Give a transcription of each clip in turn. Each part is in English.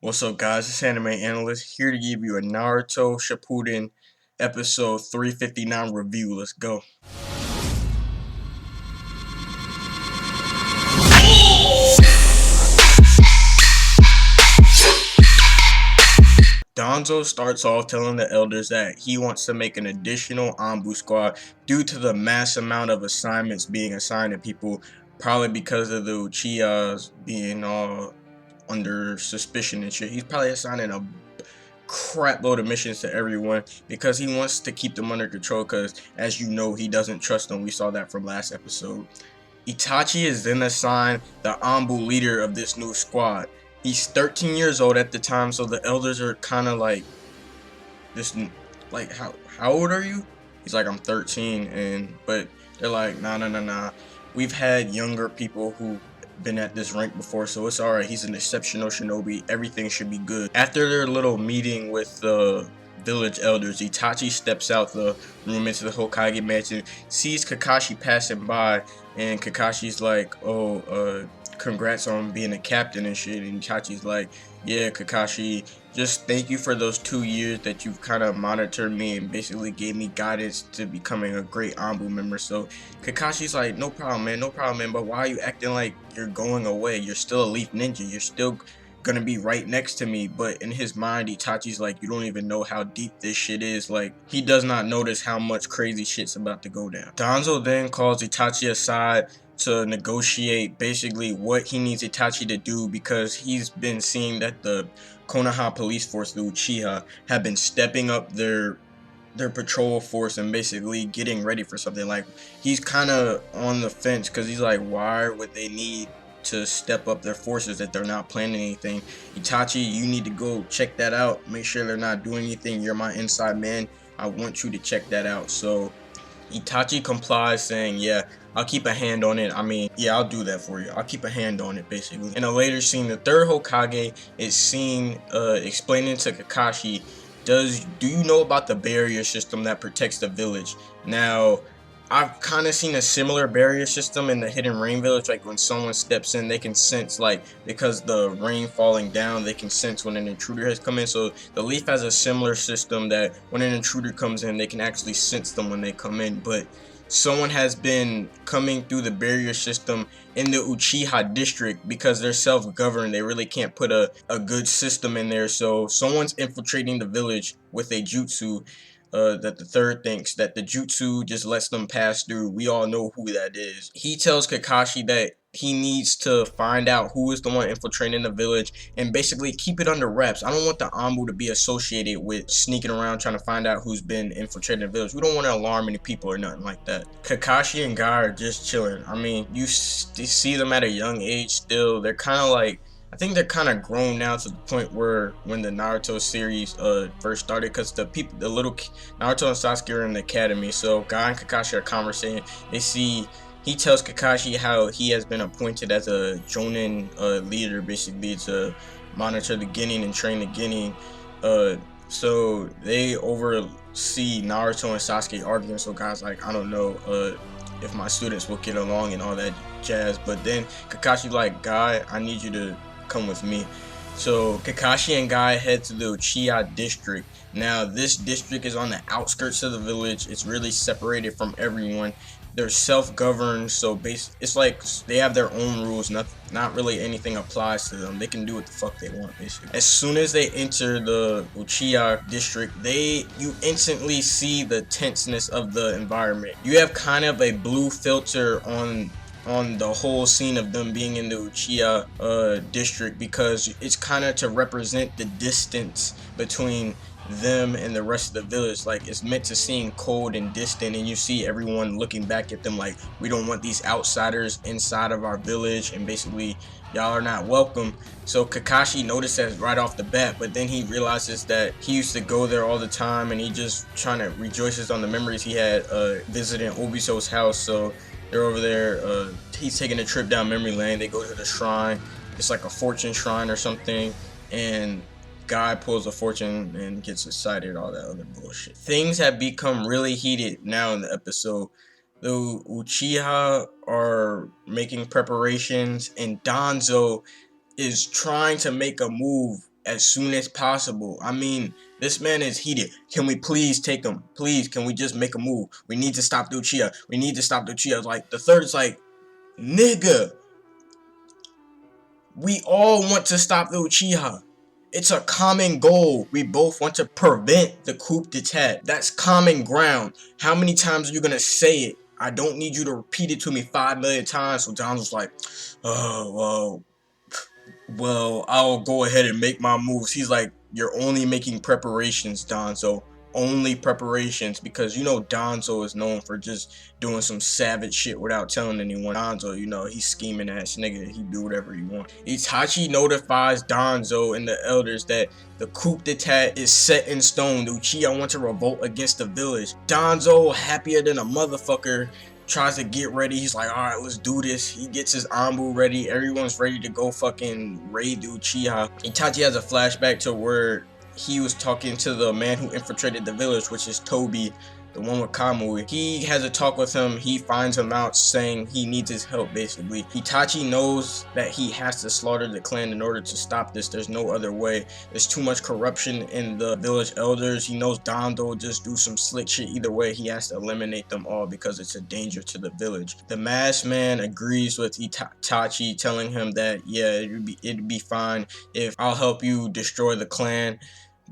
What's up, guys? It's Anime Analyst here to give you a Naruto Shippuden episode 359 review. Let's go. Danzo starts off telling the elders that he wants to make an additional Anbu squad due to the mass amount of assignments being assigned to people, probably because of the Uchihas being all under suspicion and shit. He's probably assigning a crap load of missions to everyone because he wants to keep them under control because, as you know, he doesn't trust them. We saw that from last episode. Itachi is then assigned the Anbu leader of this new squad. He's 13 years old at the time, so the elders are kind of like, this, like, how old are you? He's like, I'm 13, but they're like, nah. We've had younger people who been at this rank before, so it's alright. He's an exceptional shinobi. Everything should be good. After their little meeting with the village elders, Itachi steps out the room into the Hokage mansion, sees Kakashi passing by, and Kakashi's like, congrats on being a captain and shit. And Itachi's like, yeah, Kakashi, just thank you for those 2 years that you've kind of monitored me and basically gave me guidance to becoming a great Anbu member. So Kakashi's like, no problem, man, but why are you acting like you're going away? You're still a Leaf Ninja. You're still gonna be right next to me. But in his mind, Itachi's like, you don't even know how deep this shit is. Like, he does not notice how much crazy shit's about to go down. Danzo then calls Itachi aside to negotiate basically what he needs Itachi to do, because he's been seeing that the Konoha police force, the Uchiha, have been stepping up their patrol force and basically getting ready for something. Like, he's kind of on the fence because he's like, why would they need to step up their forces if they're not planning anything? Itachi, you need to go check that out, make sure they're not doing anything. You're my inside man, I want you to check that out. So Itachi complies, saying, yeah, I'll keep a hand on it. I mean, yeah, I'll do that for you. I'll keep a hand on it, basically. In a later scene, the third Hokage is seen explaining to Kakashi, do you know about the barrier system that protects the village? Now, I've kind of seen a similar barrier system in the Hidden Rain village. Like, when someone steps in, they can sense, like, because the rain falling down, they can sense when an intruder has come in. So the Leaf has a similar system that when an intruder comes in, they can actually sense them when they come in. But someone has been coming through the barrier system in the Uchiha district because they're self-governed. They really can't put a good system in there. So someone's infiltrating the village with a jutsu that the third thinks that the jutsu just lets them pass through. We all know who that is. He tells Kakashi that he needs to find out who is the one infiltrating the village and basically keep it under wraps. I don't want the Anbu to be associated with sneaking around trying to find out who's been infiltrating the village. We don't want to alarm any people or nothing like that. Kakashi and Guy are just chilling. I mean, you see them at a young age still. They're kind of like, I think they're kind of grown now to the point where when the Naruto series first started, because the little Naruto and Sasuke are in the academy, so Guy and Kakashi are conversing. He tells Kakashi how he has been appointed as a Jonin leader, basically to monitor the Genin and train the Genin. So they oversee Naruto and Sasuke arguing. So Guy's like, I don't know if my students will get along and all that jazz. But then Kakashi like, Guy, I need you to come with me. So Kakashi and Guy head to the Uchiha district. Now, this district is on the outskirts of the village. It's really separated from everyone. They're self-governed, so it's like they have their own rules. Not really anything applies to them. They can do what the fuck they want, basically. As soon as they enter the Uchiha district, you instantly see the tenseness of the environment. You have kind of a blue filter on the whole scene of them being in the Uchiha district, because it's kind of to represent the distance between them and the rest of the village. Like, it's meant to seem cold and distant, and you see everyone looking back at them like, we don't want these outsiders inside of our village, and basically y'all are not welcome. So Kakashi noticed that right off the bat, but then he realizes that he used to go there all the time, and he just trying to rejoices on the memories he had visiting Obiso's house. So they're over there, he's taking a trip down memory lane. They go to the shrine. It's like a fortune shrine or something, and Guy pulls a fortune and gets excited, all that other bullshit. Things have become really heated now in the episode. The Uchiha are making preparations, and Danzo is trying to make a move as soon as possible. I mean, this man is heated. Can we please take him? Please, can we just make a move? We need to stop the Uchiha. We need to stop the Uchiha. Like, the third is like, nigga, we all want to stop the Uchiha. It's a common goal. We both want to prevent the coup d'etat. That's common ground. How many times are you gonna say it? I don't need you to repeat it to me 5 million times. So Don was like, oh, well, I'll go ahead and make my moves. He's like, you're only making preparations, Donzo. Only preparations, because you know Donzo is known for just doing some savage shit without telling anyone. Donzo, you know, he's scheming ass nigga. He do whatever he wants. Itachi notifies Donzo and the elders that the coup d'etat is set in stone. The Uchiha want to revolt against the village. Donzo, happier than a motherfucker, tries to get ready. He's like, alright, let's do this. He gets his Anbu ready. Everyone's ready to go fucking raid the Uchiha. Itachi has a flashback to where he was talking to the man who infiltrated the village, which is Toby, the one with Kamui. He has a talk with him. He finds him out, saying he needs his help, basically. Itachi knows that he has to slaughter the clan in order to stop this. There's no other way. There's too much corruption in the village elders. He knows Donzo will just do some slick shit. Either way, he has to eliminate them all because it's a danger to the village. The masked man agrees with Itachi, telling him that, yeah, it'd be fine if I'll help you destroy the clan,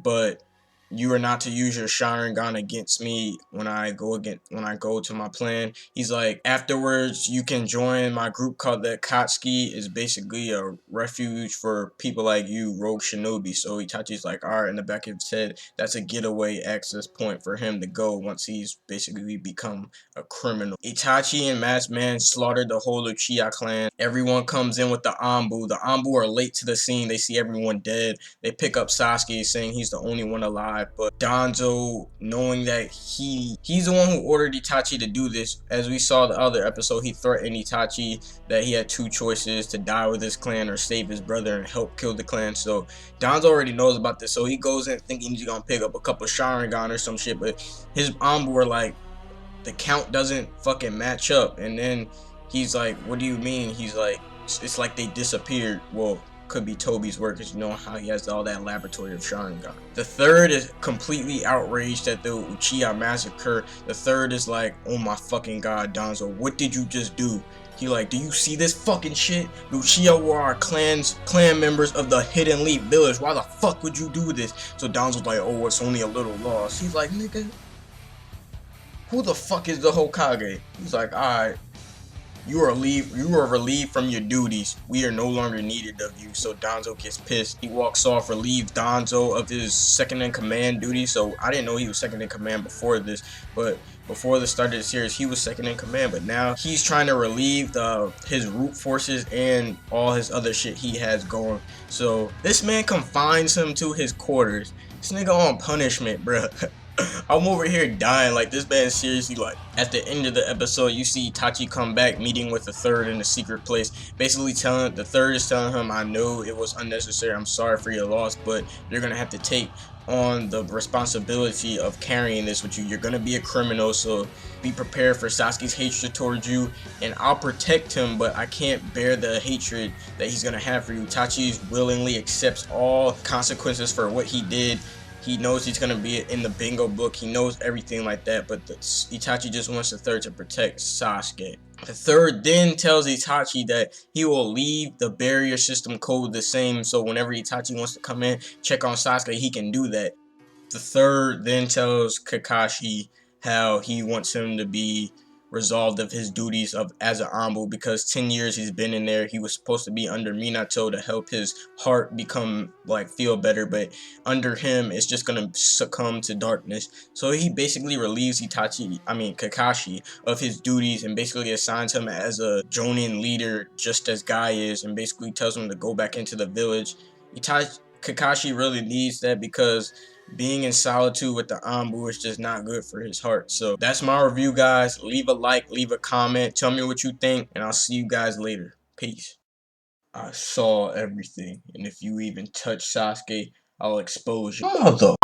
but you are not to use your Sharingan against me when I go to my plan. He's like, afterwards you can join my group called the Akatsuki. Is basically a refuge for people like you, rogue shinobi. So Itachi's like, alright, in the back of his head, that's a getaway access point for him to go once he's basically become a criminal. Itachi and Masked Man slaughtered the whole Uchiha clan. Everyone comes in with the Anbu. The Anbu are late to the scene. They see everyone dead. They pick up Sasuke, saying he's the only one alive. But Donzo, knowing that he's the one who ordered Itachi to do this, as we saw the other episode, he threatened Itachi that he had two choices: to die with his clan or save his brother and help kill the clan. So Donzo already knows about this, so he goes in thinking he's gonna pick up a couple Sharingan or some shit, but his Anbu are like, the count doesn't fucking match up. And then he's like, what do you mean? He's like, it's like they disappeared. Well, could be Toby's work, because you know how he has all that laboratory of Sharingan. The third is completely outraged at the Uchiha massacre. The third is like, oh my fucking god, Donzo, what did you just do? He like, do you see this fucking shit? The Uchiha were our clan members of the Hidden Leaf village. Why the fuck would you do this? So Donzo's like, oh, it's only a little loss. He's like, nigga, who the fuck is the Hokage? He's like, alright, you are relieved from your duties. We are no longer needed of you. So Donzo gets pissed. He walks off, relieves Donzo of his second in command duty. So I didn't know he was second in command before this, but before the start of the series, he was second in command. But now he's trying to relieve his root forces and all his other shit he has going. So this man confines him to his quarters. This nigga on punishment, bruh. I'm over here dying. Like, this man seriously, like, at the end of the episode, you see Itachi come back meeting with the third in a secret place, basically telling the third is telling him, I know it was unnecessary, I'm sorry for your loss, but you're gonna have to take on the responsibility of carrying this with you. You're gonna be a criminal, so be prepared for Sasuke's hatred towards you, and I'll protect him, but I can't bear the hatred that he's gonna have for you. Itachi willingly accepts all consequences for what he did. He knows he's going to be in the bingo book. He knows everything like that. But Itachi just wants the third to protect Sasuke. The third then tells Itachi that he will leave the barrier system code the same. So whenever Itachi wants to come in, check on Sasuke, he can do that. The third then tells Kakashi how he wants him to be resolved of his duties as an Anbu, because 10 years he's been in there. He was supposed to be under Minato to help his heart become, like, feel better, but under him it's just gonna succumb to darkness. So he basically relieves Kakashi of his duties and basically assigns him as a Jonin leader, just as Guy is, and basically tells him to go back into the village. Kakashi really needs that, because being in solitude with the Anbu is just not good for his heart. So that's my review, guys. Leave a like, leave a comment, tell me what you think, and I'll see you guys later. Peace. I saw everything, and if you even touch Sasuke, I'll expose you. Mother